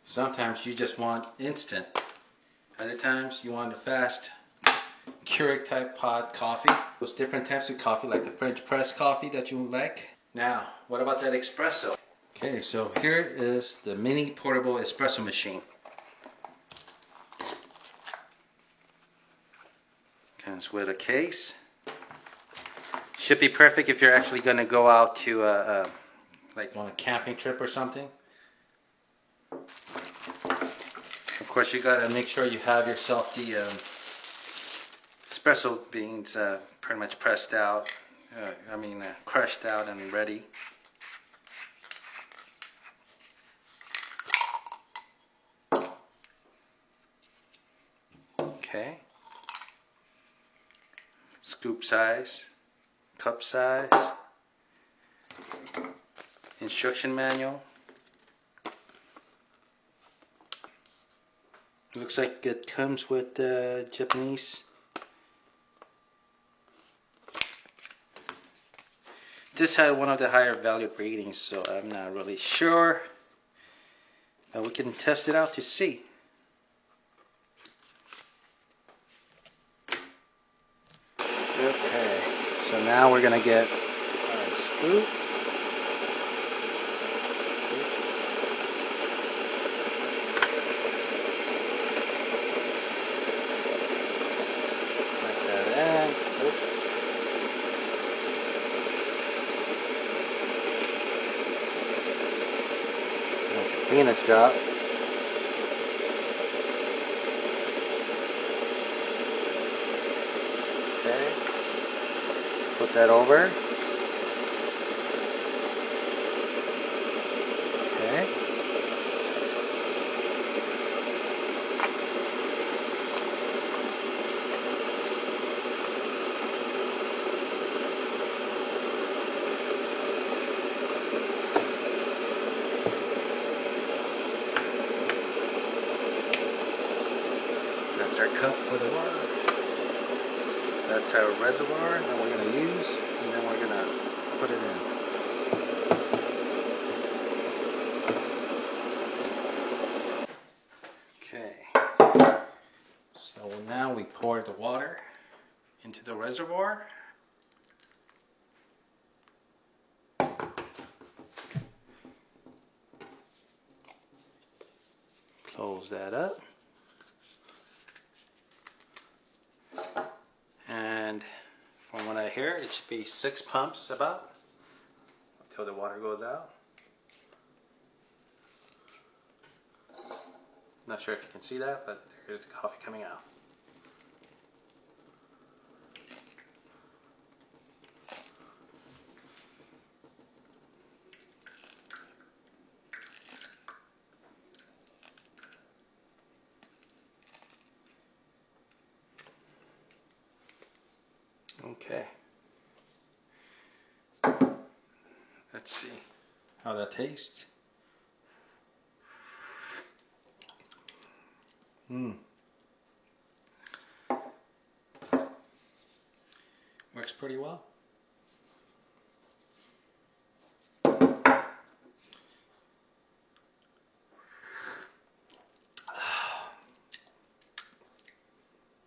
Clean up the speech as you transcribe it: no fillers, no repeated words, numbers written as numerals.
Sometimes you just want instant. Other times you want a fast Keurig type pod coffee. Those different types of coffee, like the French press coffee that you like. Now, what about that espresso? Okay, so here is the mini portable espresso machine. Comes with a case. Should be perfect if you're actually going to go out to like on a camping trip or something. Of course, you got to make sure you have yourself the espresso beans pretty much pressed out. Crushed out and ready. Okay. Scoop size, cup size, instruction manual. Looks like it comes with Japanese. This had one of the higher valued ratings, so I'm not really sure. But we can test it out to see. Okay, so now we're going to get our scoop. Like that in. Oops. Let the peanuts drop. Okay. Put that over. Okay. That's our cup for the water. That's our reservoir that we're going to use, and then we're going to put it in. Okay, so now we pour the water into the reservoir. Close that up. And from what I hear, it should be 6 pumps about until the water goes out. Not sure if you can see that, but there's the coffee coming out. Okay. Let's see how that tastes. Works pretty well.